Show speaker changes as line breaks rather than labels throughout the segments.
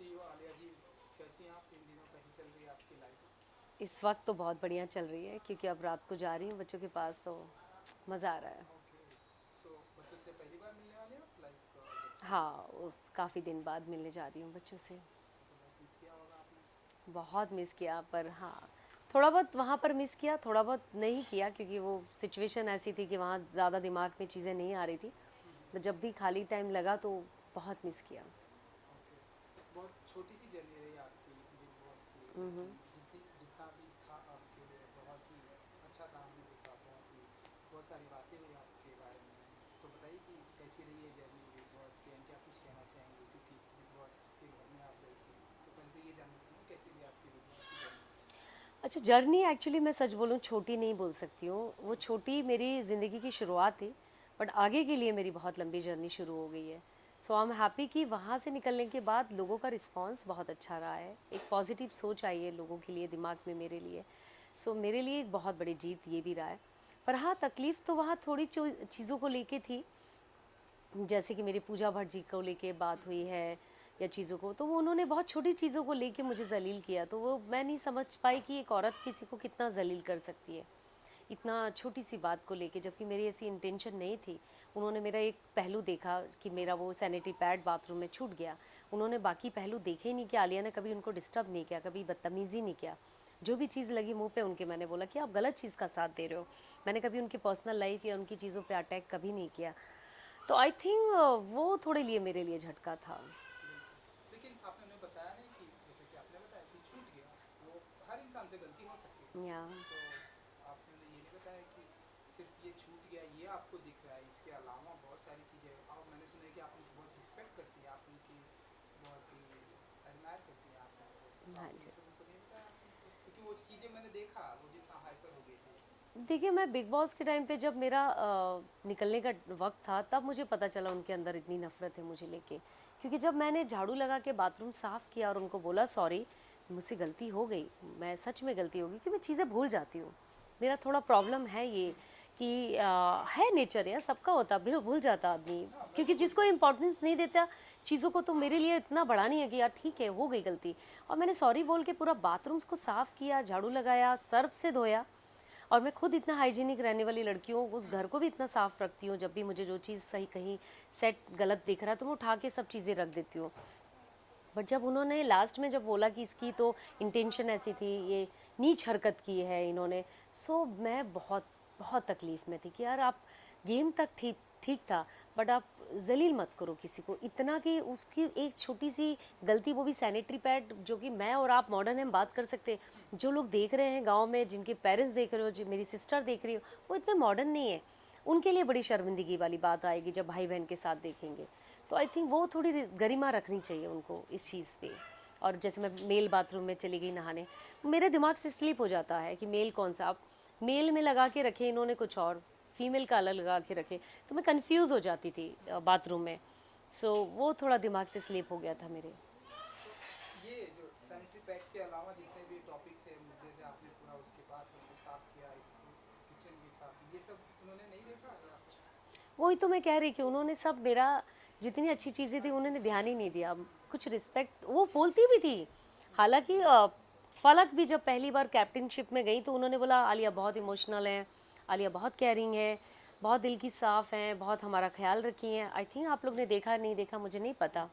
सी हो आलिया जी, कैसी हैं आप? इन दिनों कैसी चल रही है आपकी लाइफ?
इस वक्त तो बहुत बढ़िया चल रही है क्योंकि अब रात को जा रही हूँ बच्चों के पास, तो मज़ा आ रहा है।
ओके। सो बच्चों से पहली बार मिलने वाले हो, लाइक जब से?
हाँ, उस काफ़ी दिन बाद मिलने जा रही हूँ बच्चों से।
तो बहुत मिस किया होगा आपने।
बहुत मिस किया, पर हाँ, थोड़ा बहुत वहाँ पर मिस किया, थोड़ा बहुत नहीं किया क्योंकि वो सिचुएशन ऐसी थी कि वहाँ ज़्यादा दिमाग में चीज़ें नहीं आ रही थी। तो जब भी खाली टाइम लगा तो बहुत मिस किया।
ओके। बहुत छोटी सी जर्नी रही आपकी बिग बॉस की, लेकिन जितना भी था आपके लिए बहुत ही अच्छा था। हमने देखा, बहुत सारी बातें हुई आपके बारे में। तो बताइए कि कैसी रही है जर्नी बिग बॉस की, एंड क्या कुछ कहना चाहेंगे, क्योंकि बिग बॉस के घर में आप गई थी। तो पहले तो ये जानना चाहिए कैसी रही आपकी बिग बॉस की जर्नी।
अच्छा, जर्नी एक्चुअली मैं सच बोलूँ छोटी नहीं बोल सकती हूँ, वो छोटी मेरी ज़िंदगी की शुरुआत थी। बट आगे के लिए मेरी बहुत लंबी जर्नी शुरू हो गई है। सो आई एम हैप्पी कि वहाँ से निकलने के बाद लोगों का रिस्पांस बहुत अच्छा रहा है, एक पॉजिटिव सोच आई है लोगों के लिए, दिमाग में मेरे लिए। सो मेरे लिए एक बहुत बड़ी जीत ये भी रहा है। पर हाँ, तकलीफ़ तो वहाँ थोड़ी चीज़ों को लेके थी, जैसे कि मेरी पूजा भट्ट जी को लेके बात हुई है या चीज़ों को, तो वो उन्होंने बहुत छोटी चीज़ों को लेके मुझे जलील किया, तो वो मैं नहीं समझ पाई कि एक औरत किसी को कितना जलील कर सकती है इतना छोटी सी बात को लेके, जबकि मेरी ऐसी इंटेंशन नहीं थी। उन्होंने मेरा एक पहलू देखा कि मेरा वो सैनिटरी पैड बाथरूम में छूट गया। उन्होंने बाकी पहलू देखे ही नहीं कि आलिया ने कभी उनको डिस्टर्ब नहीं किया, कभी बदतमीज़ी नहीं किया। जो भी चीज़ लगी मुंह पे उनके, मैंने बोला कि आप गलत चीज़ का साथ दे रहे हो। मैंने कभी उनकी पर्सनल लाइफ या उनकी चीज़ों पे अटैक कभी नहीं किया। तो आई थिंक वो थोड़े लिए मेरे लिए झटका था।
बिल्कुल। लेकिन आपने उन्हें बताया नहीं कि जैसे कि आपने बताया कि छूट गया, वो हर इंसान से गलती हो सकती है।
या
तो आपने उन्हें ये नहीं बताया कि सिर्फ ये छूट गया ये आपको दिख रहा है, इसके अलावा बहुत सारी चीज़ें। और मैंने सुना है कि आप उनकी बहुत रिस्पेक्ट करती हैं, आप उनकी बहुत ही एडमायर करती हैं आप उनको। तो
हाँ
आपने
जी।
ये सब उनको नहीं बताया आपने? क्योंकि वो चीज़ें मैंने देखा, वो जितना हाइपर हो गई थी।
देखिए, मैं बिग बॉस के टाइम पे जब मेरा निकलने का वक्त था, तब मुझे पता चला उनके अंदर इतनी नफरत है मुझे लेके। क्योंकि जब मैंने झाड़ू लगा के बाथरूम साफ़ किया और उनको बोला सॉरी, मुझसे गलती हो गई, मैं सच में गलती होगी कि मैं चीज़ें भूल जाती हूँ। मेरा थोड़ा प्रॉब्लम है ये कि है नेचर यार, सबका होता, भूल जाता आदमी।
हाँ, मैं भी
क्योंकि
भूल
जिसको
जाता हूँ।
इम्पोर्टेंस नहीं देता चीज़ों को, तो मेरे लिए इतना बड़ा नहीं है कि यार ठीक है हो गई गलती। और मैंने सॉरी बोल के पूरा बाथरूम्स को साफ़ किया, झाड़ू लगाया, सर्फ से धोया। और मैं खुद इतना हाइजीनिक रहने वाली लड़की हूँ, उस घर को भी इतना साफ़ रखती हूँ, जब भी मुझे जो चीज़ सही कहीं सेट गलत दिख रहा है तो मैं उठा के सब चीज़ें रख देती हूँ। बट जब उन्होंने लास्ट में जब बोला कि इसकी तो इंटेंशन ऐसी थी, ये नीच हरकत की है इन्होंने, सो मैं बहुत बहुत तकलीफ़ में थी कि यार आप, गेम तक ठीक ठीक था, बट आप जलील मत करो किसी को इतना कि उसकी एक छोटी सी गलती, वो भी सैनिटरी पैड, जो कि मैं और आप मॉडर्न हम बात कर सकते हैं, जो लोग देख रहे हैं गांव में, जिनके पेरेंट्स देख रहे हो, जो मेरी सिस्टर देख रही हो, वो इतने मॉडर्न नहीं है। उनके लिए बड़ी शर्मिंदगी वाली बात आएगी जब भाई बहन के साथ देखेंगे। तो आई थिंक वो थोड़ी गरिमा रखनी चाहिए उनको इस चीज़ पे। और जैसे मैं मेल बाथरूम में चली गई नहाने, मेरे दिमाग से स्लिप हो जाता है कि मेल कौन सा, आप मेल में लगा के रखे इन्होंने कुछ और, फीमेल का अलग लगा के रखे, तो मैं कंफ्यूज हो जाती थी बाथरूम में। सो वो थोड़ा दिमाग से स्लिप हो गया था मेरे।
तो ये जो सैनिटरी पैड के अलावा जितने भी टॉपिक थे, मुद्दे थे, आपने पूरा उसके बाद सब कुछ साफ किया, किचन भी साफ, ये सब उन्होंने नहीं देखा या?
वही तो मैं कह रही कि उन्होंने सब मेरा, जितनी अच्छी चीज़ें थी उन्होंने ध्यान ही नहीं दिया। कुछ रिस्पेक्ट वो बोलती भी थी। हालांकि फलक भी जब पहली बार कैप्टनशिप में गई तो उन्होंने बोला आलिया बहुत इमोशनल है, आलिया बहुत केयरिंग है, बहुत दिल की साफ़ हैं, बहुत हमारा ख्याल रखी हैं। आई थिंक आप लोग ने देखा नहीं देखा मुझे नहीं पता,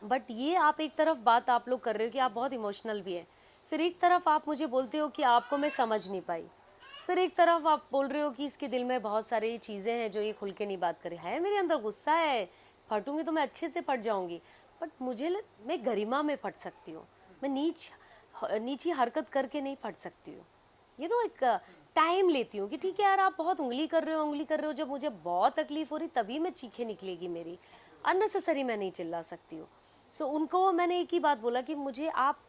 बट ये आप एक तरफ बात आप लोग कर रहे हो कि आप बहुत इमोशनल भी हैं, फिर एक तरफ आप मुझे बोलते हो कि आपको मैं समझ नहीं पाई, फिर एक तरफ आप बोल रहे हो कि इसके दिल में बहुत सारी चीज़ें हैं जो ये खुल के नहीं बात करे। है मेरे अंदर गुस्सा है, फटूंगी तो मैं अच्छे से फट जाऊंगी, बट मैं गरिमा में फट सकती हूँ, मैं नीची हरकत करके नहीं फट सकती हूँ। एक टाइम लेती हूँ कि ठीक है यार, आप बहुत उंगली कर रहे हो, उंगली कर रहे हो, जब मुझे बहुत तकलीफ हो रही तभी मैं चीखें निकलेगी मेरी, अननेसेसरी मैं नहीं चिल्ला सकती हूँ। सो उनको मैंने एक ही बात बोला कि मुझे आप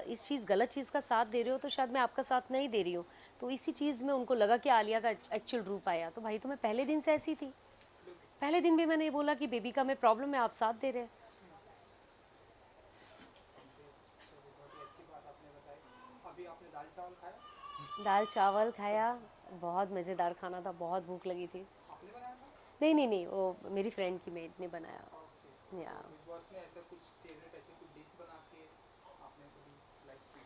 इस चीज़ गलत चीज़ का साथ दे रहे हो तो शायद मैं आपका साथ नहीं दे रही हूँ। तो इसी चीज़ में उनको लगा कि आलिया का एक्चुअल रूप आया, तो भाई तो मैं पहले दिन से ऐसी थी,
बिल्कुल।
पहले दिन भी मैंने ये बोला कि बेबी का मैं प्रॉब्लम है, आप साथ दे रहे हैं।
ओके। चलिए, बहुत ही अच्छी बात आपने बताई। अभी आपने दाल चावल खाया?
दाल चावल खाया,
सब्जी
बहुत मज़ेदार खाना था, बहुत भूख लगी थी।
आपने बनाया था?
नहीं नहीं नहीं, वो मेरी फ्रेंड की मेड ने बनाया।
ओके।
या
बिग बॉस में ऐसा कुछ फेवरेट ऐसे कुछ डिश बना के आपने कभी लाइक की?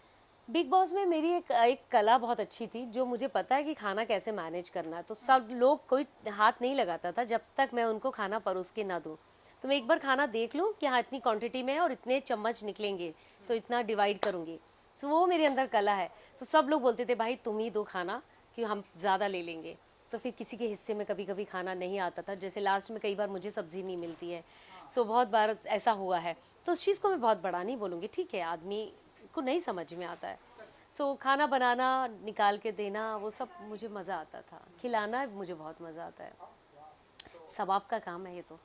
बिग बॉस में मेरी एक एक कला बहुत अच्छी थी, जो मुझे पता है कि खाना कैसे मैनेज करना है। तो सब लोग कोई हाथ नहीं लगाता था जब तक मैं उनको खाना परोस के ना दूँ। तो मैं एक बार खाना देख लूँ कि हाँ इतनी क्वांटिटी में है और इतने चम्मच निकलेंगे, तो इतना डिवाइड करूँगी। सो वो मेरे अंदर कला है। सो सब लोग बोलते थे भाई तुम ही दो खाना, कि हम ज़्यादा ले लेंगे। तो फिर किसी के हिस्से में कभी कभी खाना नहीं आता था, जैसे लास्ट में कई बार मुझे सब्ज़ी नहीं मिलती है। सो बहुत बार ऐसा हुआ है। तो उस चीज़ को मैं बहुत बड़ा नहीं बोलूँगी, ठीक है आदमी को नहीं समझ में आता है। सो खाना बनाना, निकाल के देना, वो सब मुझे मज़ा आता था। खिलाना मुझे बहुत मज़ा आता है।
हाँ, वाह! तो
सब आपका काम है ये तो,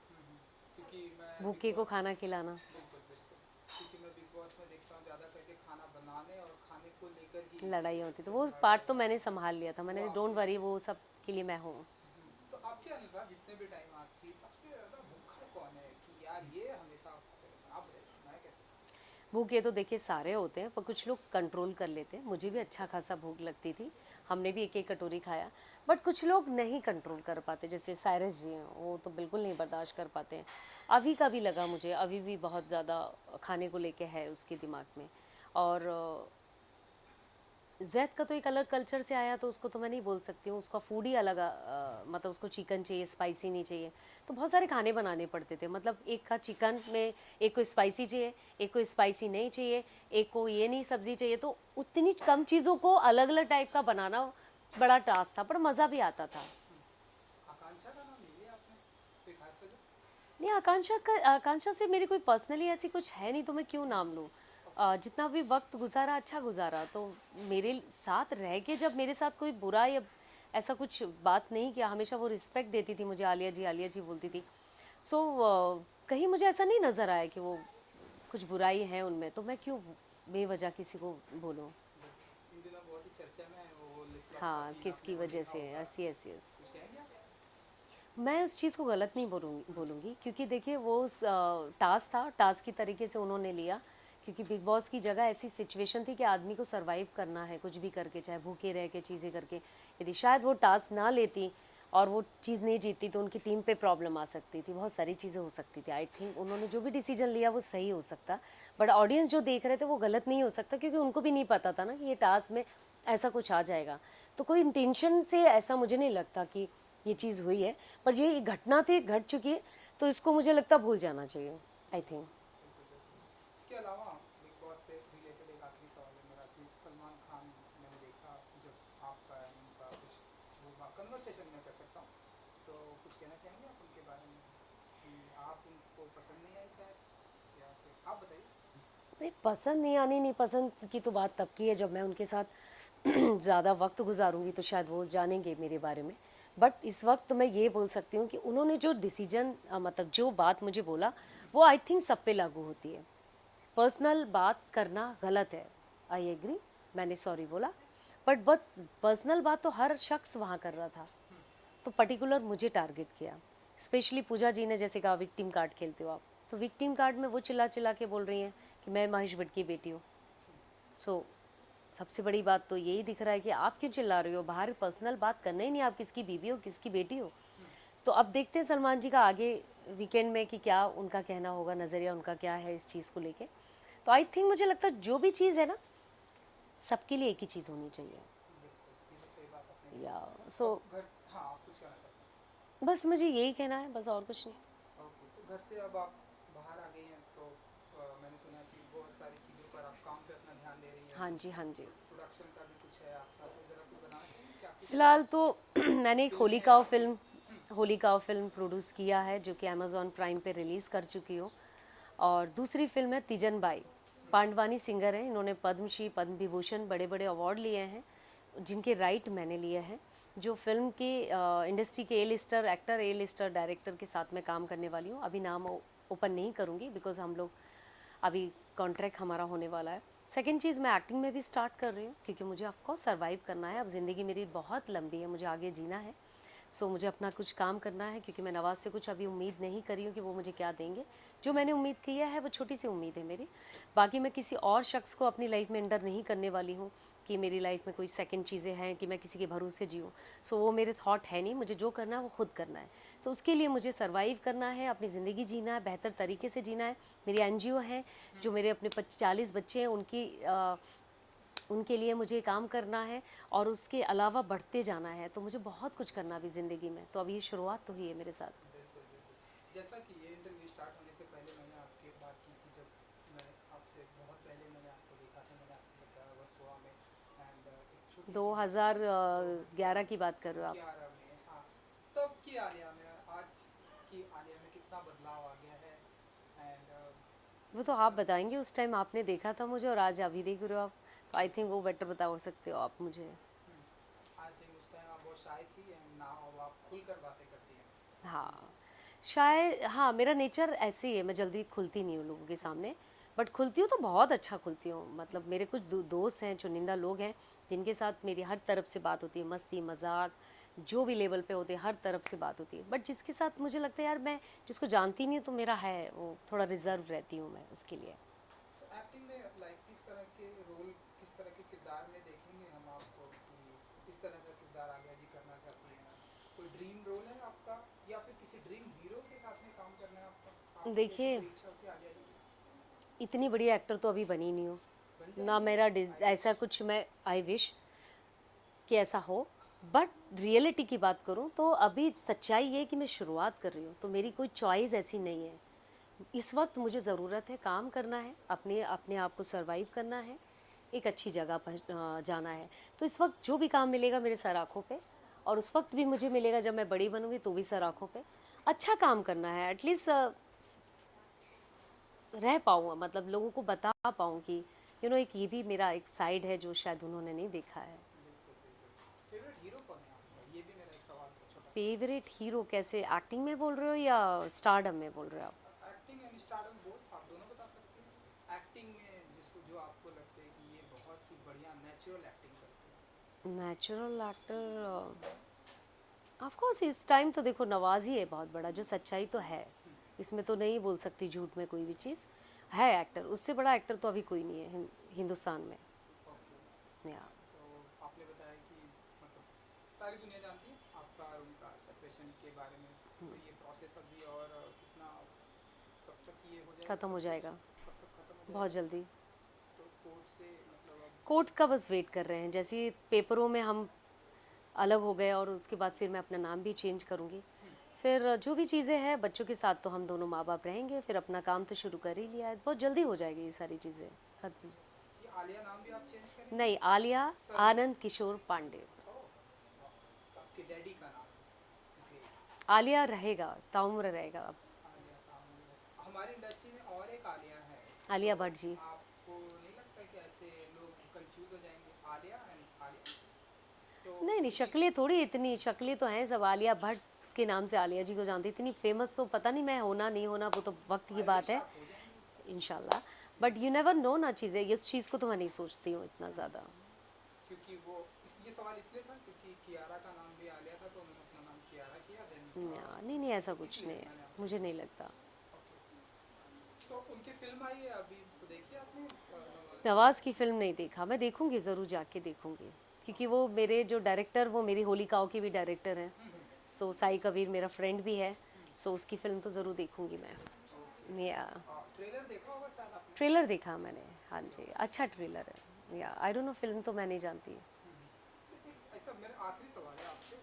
क्योंकि मैं बिग
भूखे को
बॉस,
खाना खिलाना।
बिल्कुल, बिल्कुल। क्योंकि मैं बिग बॉस में देखता हूँ ज़्यादा करके खाना बनाने और खाने को लेकर ही
लड़ाई होती तो वो पार्ट तो
लड़ाइयाँ।
मैंने संभाल लिया था। मैंने
वाह!
डोंट वरी, वो सब के लिए मैं हूँ।
तो आपके अनुसार जितने भी टाइम आप थी, सबसे ज़्यादा भूखा कौन है कि यार ये हमेशा आप बताइए, मैं कैसे?
भूखे तो देखिए सारे होते हैं, पर कुछ लोग कंट्रोल कर लेते हैं। मुझे भी अच्छा खासा भूख लगती थी, हमने भी एक एक कटोरी खाया। बट कुछ लोग नहीं कंट्रोल कर पाते, जैसे साइरस जी हैं, वो तो बिल्कुल नहीं बर्दाश्त कर पाते हैं। अभी का भी लगा मुझे, अभी भी बहुत ज़्यादा खाने को लेके है उसके दिमाग में। और जैद का तो एक अलग कल्चर से आया, तो उसको तो मैं नहीं बोल सकती हूँ, उसका फूड ही अलग मतलब उसको चिकन चाहिए, स्पाइसी नहीं चाहिए। तो बहुत सारे खाने बनाने पड़ते थे, मतलब एक का चिकन में, एक को स्पाइसी चाहिए, एक को स्पाइसी नहीं चाहिए, एक को ये नहीं सब्जी चाहिए। तो उतनी कम चीज़ों को अलग अलग टाइप का बनाना बड़ा टास्क था, पर मज़ा भी आता था।
आकांक्षा का नाम ले लिया आपने, कोई खास वजह?
नहीं, आकांक्षा से मेरी कोई पर्सनली ऐसी कुछ है नहीं, तो मैं क्यों नाम लूँ। जितना भी वक्त गुजारा अच्छा गुजारा, तो मेरे साथ रह के जब मेरे साथ कोई बुरा या ऐसा कुछ बात नहीं किया, हमेशा वो रिस्पेक्ट देती थी मुझे, आलिया जी बोलती थी। सो कहीं मुझे ऐसा नहीं नज़र आया कि वो कुछ बुराई है उनमें, तो मैं क्यों बेवजह किसी को बोलूँ।
इन दिनों बहुत ही चर्चा में है वो लिप लॉक का
हाँ,
सीन, आपने
किसकी
वो
वजह
देखा
से,
होगा।
Yes yes yes.
कुछ कहेंगे आप?
मैं उस चीज़ को गलत नहीं बोलूँगी, क्योंकि देखिए वो टास्क था, टास्क की तरीके से उन्होंने लिया। क्योंकि बिग बॉस की जगह ऐसी सिचुएशन थी कि आदमी को सरवाइव करना है, कुछ भी करके, चाहे भूखे रह के चीज़ें करके। यदि शायद वो टास्क ना लेती और वो चीज़ नहीं जीतती, तो उनकी टीम पे प्रॉब्लम आ सकती थी, बहुत सारी चीज़ें हो सकती थी। आई थिंक उन्होंने जो भी डिसीजन लिया वो सही हो सकता, बट ऑडियंस जो देख रहे थे वो गलत नहीं हो सकता, क्योंकि उनको भी नहीं पता था ना कि ये टास्क में ऐसा कुछ आ जाएगा। तो कोई इंटेंशन से ऐसा मुझे नहीं लगता कि ये चीज़ हुई है, पर ये घटना थी, घट चुकी है, तो इसको मुझे लगता है भूल जाना चाहिए, आई थिंक।
बिल्कुल, बिल्कुल। इसके अलावा बिग बॉस से रिलेटेड एक आखिरी सवाल है मेरा कि सलमान खान, मैंने देखा जब आपका एंड उनका कुछ वो कन्वर्सेशन में कर सकता हूँ, तो कुछ कहना चाहेंगे आप उनके बारे में कि आप उनको पसंद नहीं आई शायद, या फिर आप बताइए?
नहीं, पसंद नहीं आनी, नहीं पसंद की तो बात तब की है जब मैं उनके साथ ज़्यादा वक्त गुजारूंगी, तो शायद वो जानेंगे मेरे बारे में। बट इस वक्त मैं ये बोल सकती हूँ कि उन्होंने जो डिसीजन, मतलब जो बात मुझे बोला, वो आई थिंक सब पे लागू होती है। पर्सनल बात करना गलत है, आई एग्री, मैंने सॉरी बोला। बट पर्सनल बात तो हर शख्स वहाँ कर रहा था, तो पर्टिकुलर मुझे टारगेट किया। स्पेशली पूजा जी ने जैसे कहा विक्टिम कार्ड खेलते हो आप, तो विक्टिम कार्ड में वो चिल्ला चिल्ला के बोल रही हैं कि मैं महेश भट्ट की बेटी हूँ। सो सबसे बड़ी बात तो यही दिख रहा है कि आप क्यों चिल्ला रहे हो, बाहर पर्सनल बात करना ही नहीं, आप किसकी बीवी हो, किसकी बेटी हो। तो अब देखते हैं सलमान जी का आगे वीकेंड में कि क्या उनका कहना होगा, नज़रिया उनका क्या है इस चीज़ को लेके। तो आई थिंक मुझे लगता है जो भी चीज़ है ना, सबके लिए एक ही चीज़ होनी चाहिए।
बिल्कुल, ये तो सही बात आपने की।
या सो
अब घर हाँ, आप कुछ कहना चाहते
बस मुझे यही कहना है, बस और कुछ नहीं।
हैं? ओके, तो घर से अब आप बाहर आ गई हैं, तो मैंने सुना कि बहुत सारी चीज़ों पर आप काम पे अपना ध्यान दे रही हैं,
हाँ जी,
कुछ
हाँ जी।
प्रोडक्शन का भी कुछ है आपका, तो ज़रा कुछ बताना चाहेंगे क्या कुछ
फ़िलहाल तो मैंने एक
फिल्में हैं आपकी?
होलिका फिल्म प्रोड्यूस किया है, जो कि अमेज़ॉन प्राइम पे रिलीज़ कर चुकी हूँ। और दूसरी फिल्म है तीजन बाई। पांडवानी सिंगर हैं, इन्होंने पद्मश्री, पद्म विभूषण, बड़े बड़े अवार्ड लिए हैं, जिनके राइट मैंने लिए हैं। जो फिल्म के इंडस्ट्री के ए लिस्टर एक्टर, ए लिस्टर डायरेक्टर के साथ मैं काम करने वाली हूँ। अभी नाम ओपन नहीं करूँगी, बिकॉज हम लोग अभी कॉन्ट्रैक्ट हमारा होने वाला है। सेकेंड चीज़, मैं एक्टिंग में भी स्टार्ट कर रही हूँ, क्योंकि मुझे ऑफकोर्स सर्वाइव करना है। अब ज़िंदगी मेरी बहुत लंबी है, मुझे आगे जीना है। सो मुझे अपना कुछ काम करना है, क्योंकि मैं नवाज़ से कुछ अभी उम्मीद नहीं करी हूँ कि वो मुझे क्या देंगे। जो मैंने उम्मीद की है वो छोटी सी उम्मीद है मेरी। बाकी मैं किसी और शख्स को अपनी लाइफ में एंटर नहीं करने वाली हूँ कि मेरी लाइफ में कोई सेकंड चीज़ें हैं कि मैं किसी के भरोसे जीऊँ। सो वो मेरे थॉट है नहीं, मुझे जो करना है वो खुद करना है। तो उसके लिए मुझे सर्वाइव करना है, अपनी ज़िंदगी जीना है, बेहतर तरीके से जीना है। मेरी एनजीओ है, जो मेरे अपने 40 बच्चे हैं उनके लिए मुझे काम करना है और उसके अलावा बढ़ते जाना है। तो मुझे बहुत कुछ करना भी ज़िंदगी में। तो अब ये शुरुआत तो हुई है मेरे साथ।
बिल्कुल बिल्कुल। जैसा कि ये इंटरव्यू स्टार्ट होने से पहले मैंने आपकी बात की थी, जब मैं आपसे बहुत पहले मैंने आपको देखा था, मैंने आपको बताया वर्सोवा में, एंड एक छोटी सी मूवी
2011 की बात कर रहे हो आप?
2011 में, हाँ। तब की आलिया में आज की आलिया में कितना बदलाव आ गया है, एंड
वो तो आप बताएंगे, उस टाइम आपने देखा था मुझे और आज अभी देख रहे हो आप, तो आई थिंक वो बेटर बता सकते हो आप मुझे।
आई थिंक उस टाइम आप बहुत शाय थी, एंड नाउ अब आप खुलकर बातें करती हैं।
हाँ, शायद हाँ, मेरा नेचर ऐसे ही है, मैं जल्दी खुलती नहीं हूँ लोगों के सामने, बट खुलती हूँ तो बहुत अच्छा खुलती हूँ। मतलब मेरे कुछ दोस्त हैं, चुनिंदा लोग हैं, जिनके साथ मेरी हर तरफ से बात होती है, मस्ती मजाक जो भी लेवल पे होते हैं हर तरफ से बात होती है। बट जिसके साथ मुझे लगता है यार मैं जिसको जानती नहीं हूँ तो मेरा है वो थोड़ा रिजर्व रहती हूँ मैं उसके लिए।
सो एक्टिंग में लाइक किस तरह के रोल, किस तरह के किरदार में देखेंगे हम आपको, कि किस तरह का किरदार आलिया जी करना चाहती हैं? कोई ड्रीम रोल है आपका, या फिर किसी ड्रीम हीरो के साथ में काम करना है आपका? आपकी ऐसी
देखिए,
कोई इच्छा होती है आलिया जी की?
इतनी बड़ी एक्टर तो अभी बनी नहीं हूँ
बन
ना,
जाएंगे?
मेरा
आई
ऐसा
विश।
कुछ मैं आई विश कि ऐसा हो। बट रियलिटी की बात करूं तो अभी सच्चाई ये है कि मैं शुरुआत कर रही हूँ, तो मेरी कोई चॉइस ऐसी नहीं है। इस वक्त मुझे ज़रूरत है काम करना है, अपने अपने आप को सरवाइव करना है, एक अच्छी जगह पर जाना है। तो इस वक्त जो भी काम मिलेगा मेरे सर आँखों पे, और उस वक्त भी मुझे मिलेगा जब मैं बड़ी बनूंगी तो भी सर आँखों पे। अच्छा काम करना है, एटलीस्ट रह पाऊँ, मतलब लोगों को बता पाऊँ कि एक ये भी मेरा एक साइड है जो शायद उन्होंने नहीं देखा है।
बिल्कुल बिल्कुल। फेवरेट हीरो कौन है आपका? ये भी मेरा एक सवाल था, छोटा सा।
फेवरेट हीरो कैसे, एक्टिंग में बोल रहे हो या स्टारडम में बोल रहे हो आप?
एक्टिंग एंड स्टारडम बोथ, आप दोनों बता सकते हैं। एक्टिंग में जो आपको लगता है कि ये बहुत ही बढ़िया नेचुरल एक्टिंग करते हैं।
नेचुरल एक्टर ऑफ कोर्स इस टाइम तो देखो नवाज ही है बहुत बड़ा, जो सच्चाई तो है, इसमें तो नहीं बोल सकती झूठ में कोई भी चीज़। है एक्टर, उससे बड़ा एक्टर तो अभी कोई नहीं है हिंदुस्तान में।
ओके।
या
तो आपने बताया कि मतलब सारी दुनिया जानती है आपका और उनका सेपरेशन के बारे में, तो ये प्रोसेस अभी और कितना, कब तक ये हो जाएगा
ख़त्म हो
सब कुछ?
जाएगा
कब तक ख़त्म हो
बहुत
जाएगा?
जल्दी।
तो कोर्ट से मतलब अब?
कोर्ट का बस वेट कर रहे हैं, जैसे ही पेपरों में हम अलग हो गए और उसके बाद फिर मैं अपना नाम भी चेंज करूँगी। फिर जो भी चीज़ें हैं बच्चों के साथ तो हम दोनों माँ बाप रहेंगे, फिर अपना काम तो शुरू कर ही लिया है, बहुत जल्दी हो जाएगी ये सारी चीज़ें खत्म।
ये आलिया नाम भी आप चेंज करेंगे?
नहीं, आलिया
सरनेम?
आनंद किशोर पांडे।
ओह, आपके डैडी का नाम? ग्रेट।
आलिया रहेगा, ताउम्र रहेगा अब।
आलिया का हमारी इंडस्ट्री में और एक आलिया है, तो
आलिया भट्ट जी।
आपको नहीं लगता कि ऐसे लोग कंफ्यूज हो जाएंगे, आलिया एंड आलिया? तो
नहीं नहीं,
उन्हीं
शक्लें थोड़ी, इतनी शक्लें तो हैं सब, आलिया भट्ट के नाम से आलिया जी को जानती, इतनी फेमस तो पता नहीं मैं होना नहीं होना, वो तो वक्त की
आई
बात
विश
है।
आप हो जाएंगे।
इंशाल्लाह। बट यू नेवर नो ना, चीज़ें इस चीज़ को तो मैं नहीं सोचती हूँ इतना ज़्यादा।
क्योंकि वो ये सवाल इसलिए था क्योंकि कियारा का नाम भी आलिया था, तो उन्होंने अपना नाम कियारा किया, देन
नहीं नहीं, ऐसा कुछ नहीं
इसलिए
है,
मैंने आपसे
मुझे नहीं
पूछा।
लगता।
ओके। सो उनकी फिल्म आई है अभी, तो देखिए आपने नवाज?
नवाज़ की फ़िल्म नहीं देखा, मैं देखूंगी, ज़रूर जाके देखूंगी, क्योंकि वो मेरे जो डायरेक्टर, वो मेरी होली काओ के भी डायरेक्टर हैं। सो साई कबीर मेरा फ्रेंड भी है। सो उसकी फ़िल्म तो ज़रूर देखूंगी मैं।
ओके।
या
ट्रेलर देखा होगा शायद आपने?
ट्रेलर देखा मैंने, हाँ जी, अच्छा ट्रेलर है। या आई डोंट नो, फिल्म तो मैं नहीं जानती।
सो एक ऐसा मेरा आखिरी सवाल है आपसे,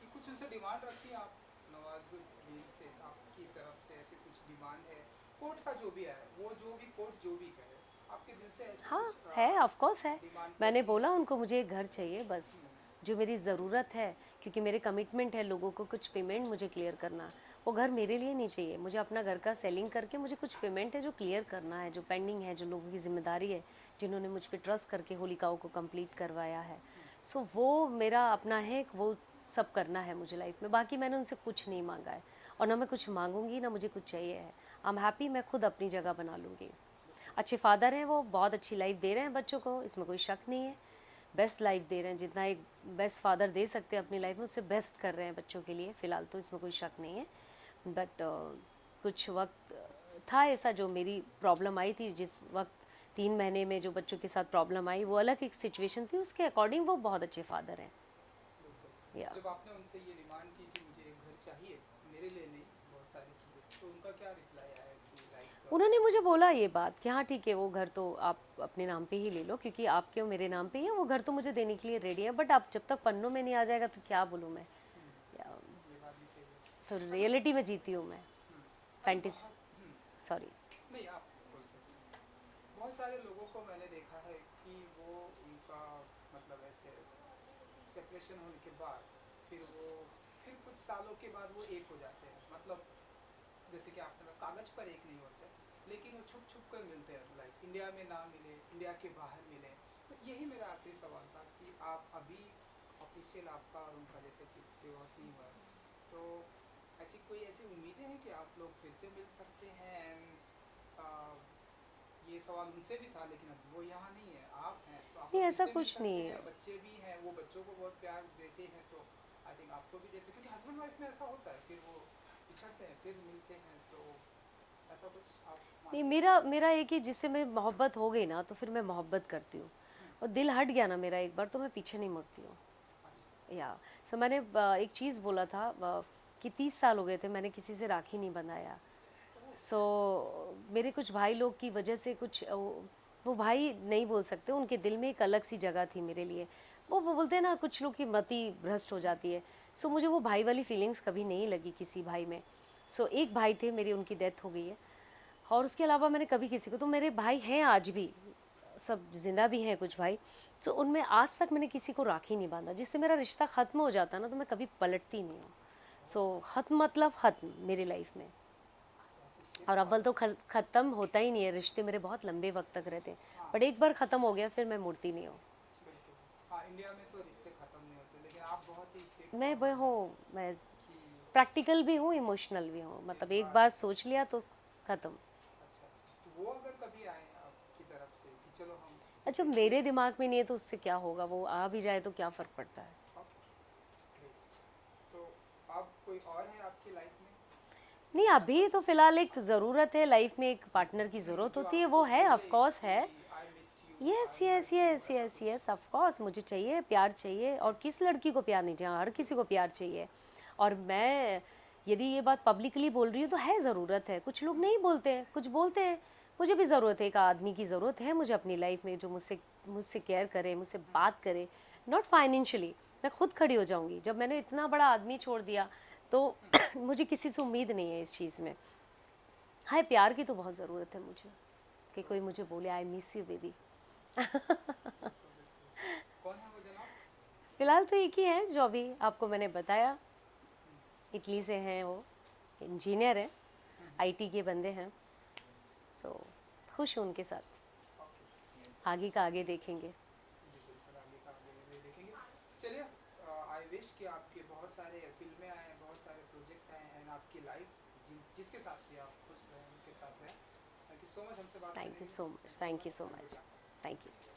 कि कुछ उनसे डिमांड रखती हैं आप नवाजुद्दीन से, आपकी तरफ से ऐसी कुछ डिमांड है? कोर्ट का जो भी है, वो जो भी कोर्ट जो भी कहे, आपके दिल से ऐसी
हाँ
कुछ
है, ऑफ कोर्स है।
डिमांड
मैंने
करती
बोला
हैं?
उनको मुझे एक घर चाहिए बस, जो मेरी ज़रूरत है, क्योंकि मेरे कमिटमेंट है लोगों को कुछ पेमेंट मुझे क्लियर करना। वो घर मेरे लिए नहीं चाहिए, मुझे अपना घर का सेलिंग करके मुझे कुछ पेमेंट है जो क्लियर करना है, जो पेंडिंग है, जो लोगों की जिम्मेदारी है, जिन्होंने मुझ पर ट्रस्ट करके होलिकाओं को कंप्लीट करवाया है। सो वो मेरा अपना है, वो सब करना है मुझे लाइफ में। बाकी मैंने उनसे कुछ नहीं मांगा है, और ना मैं कुछ मांगूंगी, ना मुझे कुछ चाहिए है। आई एम हैप्पी, मैं खुद अपनी जगह बना लूँगी। अच्छे फादर हैं, वो बहुत अच्छी लाइफ दे रहे हैं बच्चों को, इसमें कोई शक नहीं है। बेस्ट लाइफ दे रहे हैं, जितना एक बेस्ट फादर दे सकते हैं अपनी लाइफ में, उससे बेस्ट कर रहे हैं बच्चों के लिए फ़िलहाल, तो इसमें कोई शक नहीं है। बट कुछ वक्त था ऐसा जो मेरी प्रॉब्लम आई थी, जिस वक्त 3 महीने में जो बच्चों के साथ प्रॉब्लम आई वो अलग एक सिचुएशन थी, उसके अकॉर्डिंग वो बहुत अच्छे फादर हैं।
बिल्कुल।
या
जब आपने उनसे ये डिमांड की कि मुझे एक घर चाहिए, मेरे लिए नहीं, बहुत सारी चीज़ें, तो उनका क्या रिप्लाई आया कि लाइक
उन्होंने मुझे बोला ये बात कि हाँ ठीक है, वो घर तो आप अपने नाम पे ही ले लो, क्योंकि आपके और मेरे नाम पे ही है, वो घर तो मुझे देने के लिए रेडी है, बट आप जब तक पन्नों में नहीं आ जाएगा तो क्या बोलूँ मैं। या
ये बात भी सही है।
तो
अच्छा।
रियलिटी में जीती हूँ मैं,
अभी
फैंटेसी,
बहुत
सॉरी।
नहीं, आप बोल सकते हैं। बहुत सारे लोगों को मैंने देखा है कि वो उनका मतलब ऐसे सेपरेशन होने के बाद फिर कुछ सालों के बाद वो एक हो जाते हैं, मतलब जैसे कि आपने कहा कागज पर एक नहीं होते, लेकिन वो छुप छुप कर मिलते हैं, लाइक इंडिया में ना मिले, इंडिया के बाहर मिले। तो यही मेरा आखिरी सवाल था कि आप अभी ऑफिशियल आपका और उनका जैसे कि डिवोर्स नहीं हुआ है, तो ऐसी उम्मीदें हैं कि आप लोग फिर से मिल सकते हैं? एंड ये सवाल उनसे भी था, लेकिन अब वो यहाँ नहीं है, आप हैं, तो आप
नहीं
लोग फिर
ऐसा
से मिल
कुछ नहीं
सकते
है।
हैं, बच्चे भी हैं, वो बच्चों को बहुत प्यार देते हैं, तो आई थिंक आपको भी जैसे, क्योंकि हस्बैंड वाइफ में ऐसा होता है, फिर वो पिछड़ते हैं फिर मिलते हैं, तो ऐसा कुछ आप
नहीं,
मानते हैं?
मेरा मेरा एक ही, जिससे मैं मोहब्बत हो गई ना तो फिर मैं मोहब्बत करती हूँ, और दिल हट गया ना मेरा एक बार तो मैं पीछे नहीं मुड़ती हूँ।
अच्छा।
या सो मैंने एक चीज़ बोला था कि 30 साल हो गए थे मैंने किसी से राखी नहीं बंधाया। सो मेरे कुछ भाई लोग की वजह से कुछ वो भाई नहीं बोल सकते, उनके दिल में एक अलग सी जगह थी मेरे लिए। वो बोलते हैं ना, कुछ लोग की मति भ्रष्ट हो जाती है। सो मुझे वो भाई वाली फीलिंग्स कभी नहीं लगी किसी भाई में। सो एक भाई थे मेरी, उनकी डेथ हो गई है, और उसके अलावा मैंने कभी किसी को, तो मेरे भाई हैं आज भी, सब जिंदा भी हैं कुछ भाई, तो उनमें आज तक मैंने किसी को राखी नहीं बांधा। जिससे मेरा रिश्ता ख़त्म हो जाता है ना तो मैं कभी पलटती नहीं हूँ। सो ख़त्म मतलब ख़त्म मेरी लाइफ में।
स्टेप
और अव्वल
फॉरवर्ड।
तो ख़त्म होता ही नहीं है, रिश्ते मेरे बहुत लंबे वक्त तक रहते हैं,
हाँ,
बट एक बार ख़त्म हो गया फिर मैं मुड़ती नहीं हूँ।
बिल्कुल। हाँ, इंडिया में तो रिश्ते ख़त्म नहीं होते, लेकिन आप बहुत ही स्टेप
मैं वह
फॉरवर्ड हैं
हूँ, मैं
कि
प्रैक्टिकल भी हूँ, इमोशनल भी हूँ,
एक
मतलब एक
बार।
बार सोच लिया तो ख़त्म।
अच्छा, अच्छा, तो वो अगर कभी आए आपकी तरफ से कि चलो हम फिर
अच्छा,
से
मेरे दिमाग में नहीं है तो उससे क्या होगा, वो आ भी जाए तो क्या फ़र्क पड़ता है।
ग्रेट, तो अब कोई और है आपकी लाइफ में
नहीं,
ऐसा
अभी तो
कुछ?
फ़िलहाल एक ज़रूरत है लाइफ में, एक पार्टनर की ज़रूरत
जो
होती है, वो
आपको
है, ऑफ
बोले
कोर्स
कि
है।
I miss you,
yes
I
yes
like you,
yes
ऐसा
यस
कुछ?
यस, ऑफ कोर्स मुझे चाहिए, प्यार चाहिए, और किस लड़की को प्यार नहीं चाहिए, हर किसी को प्यार चाहिए। और मैं यदि ये बात पब्लिकली बोल रही हूँ तो है, ज़रूरत है। कुछ लोग नहीं बोलते हैं, कुछ बोलते हैं। मुझे भी ज़रूरत है, एक आदमी की ज़रूरत है मुझे अपनी लाइफ में, जो मुझसे मुझसे केयर करे, मुझसे बात करे। नॉट फाइनेंशियली, मैं खुद खड़ी हो जाऊंगी। जब मैंने इतना बड़ा आदमी छोड़ दिया तो मुझे किसी से उम्मीद नहीं है इस चीज़ में। हाय, प्यार की तो बहुत ज़रूरत है मुझे, कि
तो
कोई मुझे बोले आई मिस यू बेबी।
बिल्कुल, बिल्कुल। कौन है वो जनाब?
फ़िलहाल तो एक ही है जो अभी आपको मैंने बताया, इटली से हैं वो, इंजीनियर हैं, आईटी के बंदे हैं। सो खुश हूँ उनके साथ,
ओके।
आगे का आगे देखेंगे।
जी बिल्कुल, आगे का आगे भी देखेंगे। चलिए, आई विश कि आपके बहुत सारे फिल्में आए, बहुत सारे प्रोजेक्ट आए, एंड आपकी लाइफ जिसके साथ भी आप खुश रहें, उनके साथ रहें। थैंक यू सो मच हमसे बात
थैंक
करने
यू
के लिए।
So
thank
much,
so
thank you
much
so
and good
much,
luck.
Thank you.